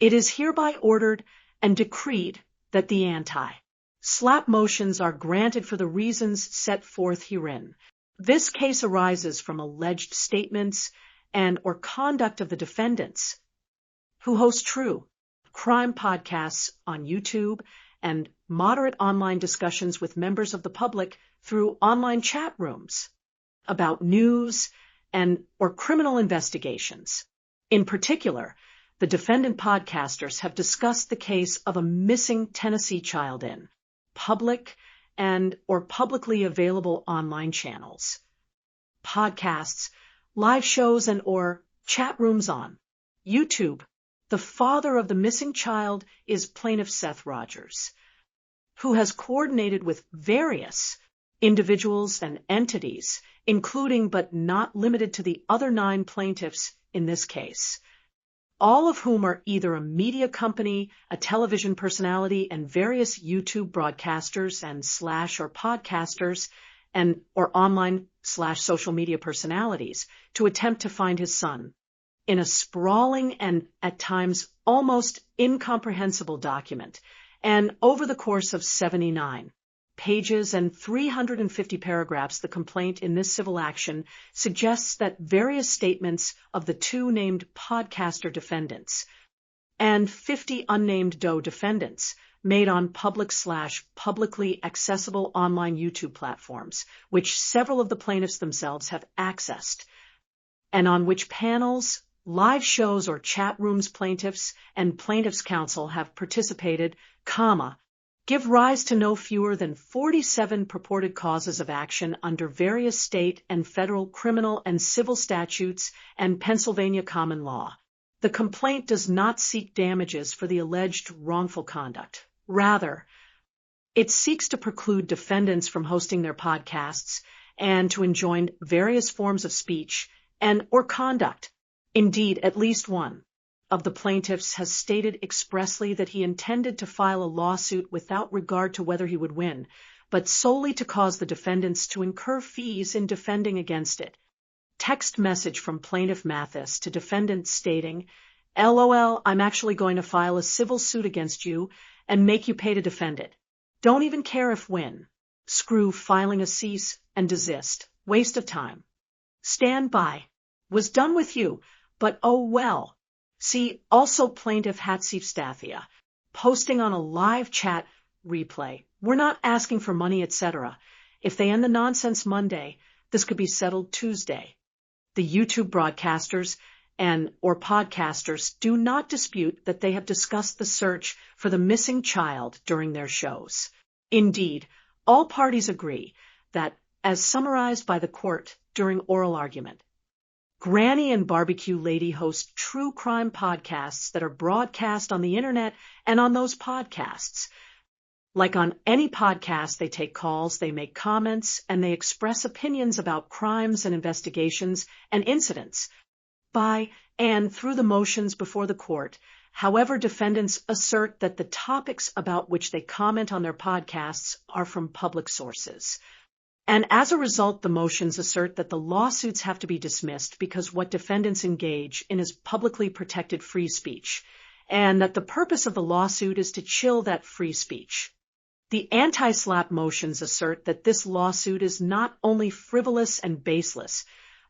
It is hereby ordered and decreed that the anti-Slapp motions are granted for the reasons set forth herein. This case arises from alleged statements and/or conduct of the defendants, who host true crime podcasts on YouTube and moderate online discussions with members of the public through online chat rooms about news and/or criminal investigations. In particular, the defendant podcasters have discussed the case of a missing Tennessee child in public and/or publicly available online channels, podcasts, live shows and/or chat rooms on YouTube. The father of the missing child is plaintiff Seth Rogers, who has coordinated with various individuals and entities, including but not limited to the other 9 plaintiffs in this case, all of whom are either a media company, a television personality, and various YouTube broadcasters and / or podcasters and or online / social media personalities, to attempt to find his son in a sprawling and at times almost incomprehensible document. And over the course of 79 pages and 350 paragraphs, the complaint in this civil action suggests that various statements of the 2 named podcaster defendants and 50 unnamed DOE defendants made on public / publicly accessible online YouTube platforms, which several of the plaintiffs themselves have accessed, and on which panels, live shows or chat rooms plaintiffs and plaintiffs' counsel have participated, give rise to no fewer than 47 purported causes of action under various state and federal criminal and civil statutes and Pennsylvania common law. The complaint does not seek damages for the alleged wrongful conduct. Rather, it seeks to preclude defendants from hosting their podcasts and to enjoin various forms of speech and/or conduct. Indeed, at least one of the plaintiffs has stated expressly that he intended to file a lawsuit without regard to whether he would win, but solely to cause the defendants to incur fees in defending against it. Text message from Plaintiff Mathis to defendant stating, "LOL, I'm actually going to file a civil suit against you and make you pay to defend it. Don't even care if win. Screw filing a cease and desist. Waste of time. Stand by. Was done with you, but oh well." See also Plaintiff Hatsif Stathia, posting on a live chat replay, "We're not asking for money, etc. If they end the nonsense Monday, this could be settled Tuesday." The YouTube broadcasters and/or podcasters do not dispute that they have discussed the search for the missing child during their shows. Indeed, all parties agree that, as summarized by the court during oral argument, Granny and Barbecue Lady host true crime podcasts that are broadcast on the internet and on those podcasts. Like on any podcast, they take calls, they make comments, and they express opinions about crimes and investigations and incidents by and through the motions before the court. However, defendants assert that the topics about which they comment on their podcasts are from public sources. And as a result, the motions assert that the lawsuits have to be dismissed because what defendants engage in is publicly protected free speech, and that the purpose of the lawsuit is to chill that free speech. The anti-Slapp motions assert that this lawsuit is not only frivolous and baseless,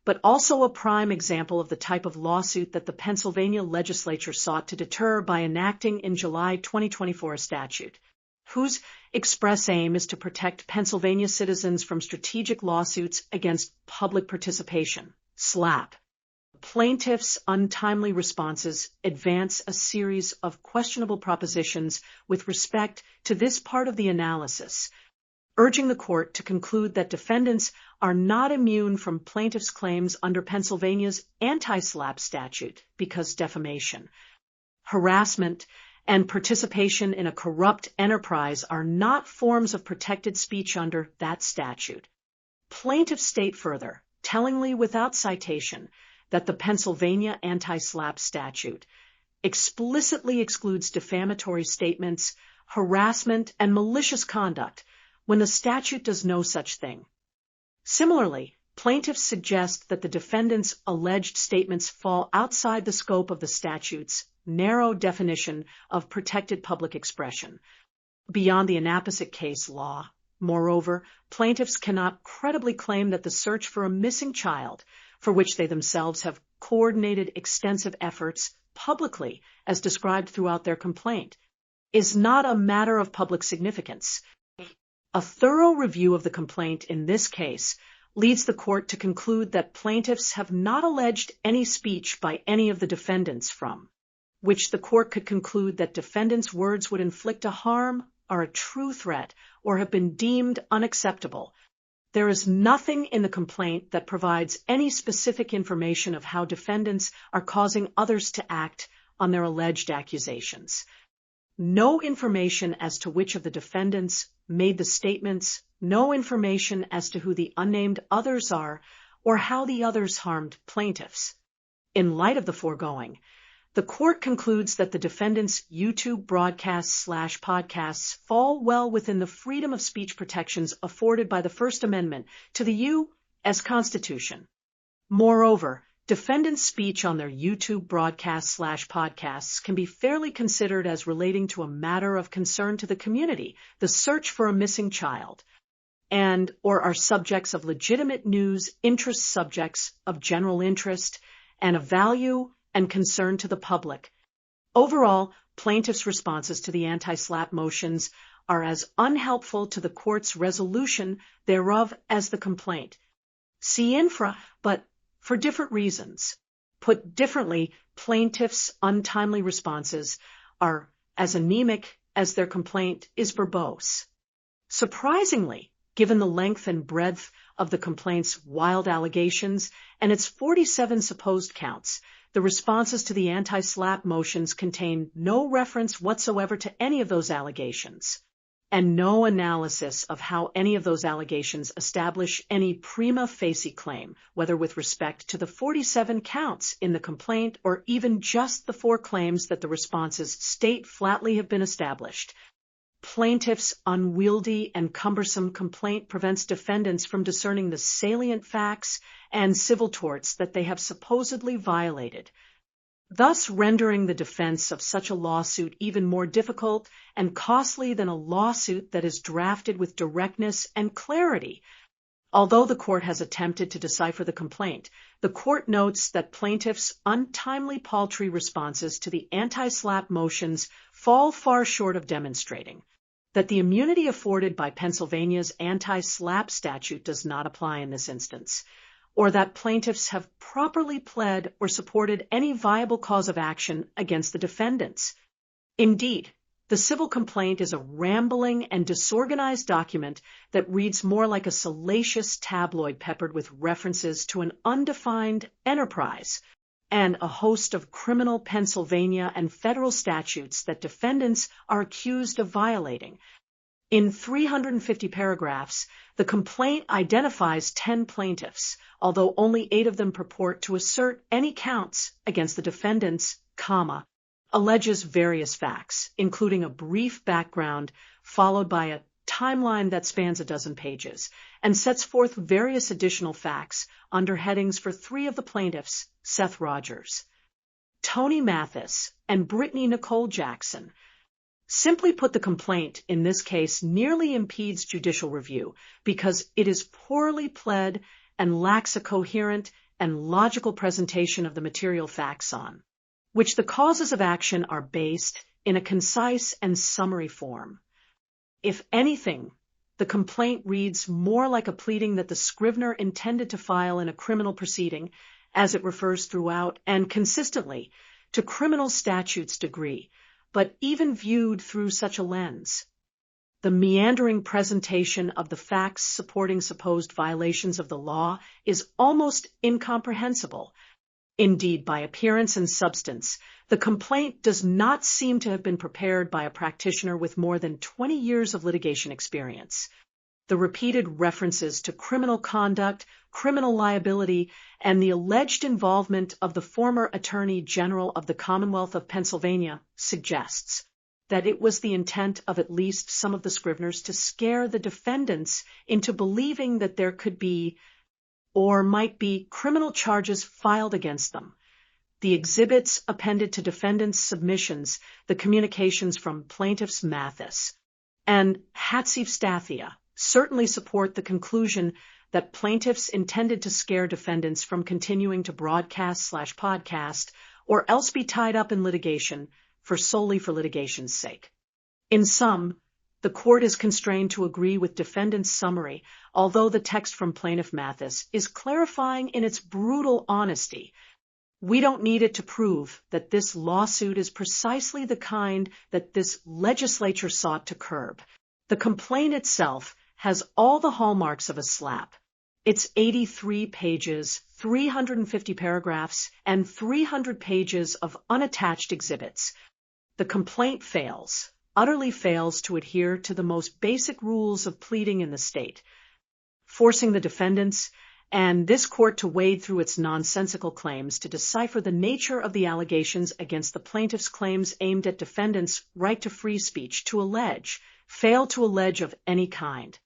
but also a prime example of the type of lawsuit that the Pennsylvania legislature sought to deter by enacting in July 2024 a statute, whose express aim is to protect Pennsylvania citizens from strategic lawsuits against public participation, SLAPP. Plaintiffs' untimely responses advance a series of questionable propositions with respect to this part of the analysis, urging the court to conclude that defendants are not immune from plaintiffs' claims under Pennsylvania's anti-Slapp statute because defamation, harassment, and participation in a corrupt enterprise are not forms of protected speech under that statute. Plaintiffs state further, tellingly without citation, that the Pennsylvania anti-Slapp statute explicitly excludes defamatory statements, harassment, and malicious conduct when the statute does no such thing. Similarly, plaintiffs suggest that the defendants' alleged statements fall outside the scope of the statute's narrow definition of protected public expression beyond the inapposite case law. Moreover, plaintiffs cannot credibly claim that the search for a missing child, for which they themselves have coordinated extensive efforts publicly, as described throughout their complaint, is not a matter of public significance. A thorough review of the complaint in this case leads the court to conclude that plaintiffs have not alleged any speech by any of the defendants from which the court could conclude that defendants' words would inflict a harm, are a true threat, or have been deemed unacceptable. There is nothing in the complaint that provides any specific information of how defendants are causing others to act on their alleged accusations. No information as to which of the defendants made the statements, no information as to who the unnamed others are, or how the others harmed plaintiffs. In light of the foregoing, the court concludes that the defendants' YouTube broadcasts/podcasts fall well within the freedom of speech protections afforded by the First Amendment to the U.S. Constitution. Moreover, defendants' speech on their YouTube broadcasts/podcasts can be fairly considered as relating to a matter of concern to the community, the search for a missing child, and/or are subjects of legitimate news, interest subjects of general interest, and of value and concern to the public. Overall, plaintiffs' responses to the anti-Slapp motions are as unhelpful to the court's resolution thereof as the complaint. See infra, but for different reasons. Put differently, plaintiffs' untimely responses are as anemic as their complaint is verbose. Surprisingly, given the length and breadth of the complaint's wild allegations and its 47 supposed counts, the responses to the anti-Slapp motions contain no reference whatsoever to any of those allegations, and no analysis of how any of those allegations establish any prima facie claim, whether with respect to the 47 counts in the complaint or even just the 4 claims that the responses state flatly have been established. Plaintiffs' unwieldy and cumbersome complaint prevents defendants from discerning the salient facts and civil torts that they have supposedly violated, thus rendering the defense of such a lawsuit even more difficult and costly than a lawsuit that is drafted with directness and clarity. Although the court has attempted to decipher the complaint, the court notes that plaintiffs' untimely, paltry responses to the anti-Slapp motions fall far short of demonstrating that the immunity afforded by Pennsylvania's anti-Slapp statute does not apply in this instance, or that plaintiffs have properly pled or supported any viable cause of action against the defendants. Indeed, the civil complaint is a rambling and disorganized document that reads more like a salacious tabloid peppered with references to an undefined enterprise and a host of criminal Pennsylvania and federal statutes that defendants are accused of violating. In 350 paragraphs, the complaint identifies 10 plaintiffs, although only 8 of them purport to assert any counts against the defendants, alleges various facts, including a brief background followed by a timeline that spans a dozen pages, and sets forth various additional facts under headings for 3 of the plaintiffs, Seth Rogers, Tony Mathis, and Brittany Nicole Jackson. Simply put, the complaint in this case nearly impedes judicial review because it is poorly pled and lacks a coherent and logical presentation of the material facts on which the causes of action are based in a concise and summary form. If anything, the complaint reads more like a pleading that the scrivener intended to file in a criminal proceeding, as it refers throughout and consistently to criminal statutes degree, but even viewed through such a lens. The meandering presentation of the facts supporting supposed violations of the law is almost incomprehensible. Indeed, by appearance and substance, the complaint does not seem to have been prepared by a practitioner with more than 20 years of litigation experience. The repeated references to criminal conduct, criminal liability, and the alleged involvement of the former Attorney General of the Commonwealth of Pennsylvania suggests that it was the intent of at least some of the scriveners to scare the defendants into believing that there could be or might be criminal charges filed against them. the exhibits appended to defendants' submissions, the communications from plaintiffs Mathis and Hatziv-Stathia, certainly support the conclusion that plaintiffs intended to scare defendants from continuing to broadcast/podcast or else be tied up in litigation solely for litigation's sake. In sum, the court is constrained to agree with defendants' summary, although the text from plaintiff Mathis is clarifying in its brutal honesty. We don't need it to prove that this lawsuit is precisely the kind that this legislature sought to curb. The complaint itself has all the hallmarks of a slap. It's 83 pages, 350 paragraphs, and 300 pages of unattached exhibits. The complaint utterly fails to adhere to the most basic rules of pleading in the state, forcing the defendants and this court to wade through its nonsensical claims to decipher the nature of the allegations against the plaintiff's claims aimed at defendants' right to free speech fail to allege of any kind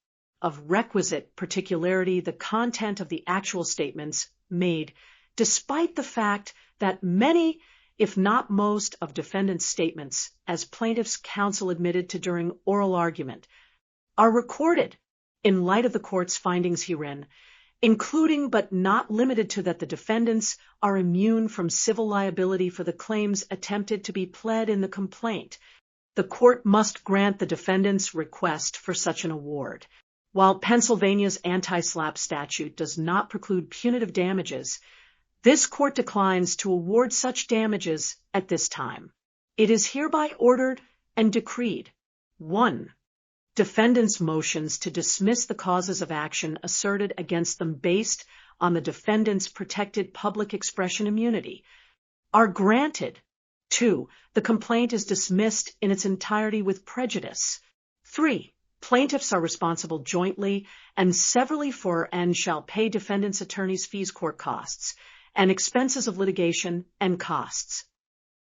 of requisite particularity the content of the actual statements made, despite the fact that many, if not most, of defendants' statements, as plaintiffs' counsel admitted to during oral argument, are recorded in light of the court's findings herein, including but not limited to that the defendants are immune from civil liability for the claims attempted to be pled in the complaint. The court must grant the defendants' request for such an award. While Pennsylvania's anti-Slapp statute does not preclude punitive damages, this court declines to award such damages at this time. It is hereby ordered and decreed: 1. Defendants' motions to dismiss the causes of action asserted against them based on the defendants' protected public expression immunity are granted. 2. The complaint is dismissed in its entirety with prejudice. 3. Plaintiffs are responsible jointly and severally for and shall pay defendants' attorneys' fees, court costs, and expenses of litigation and costs.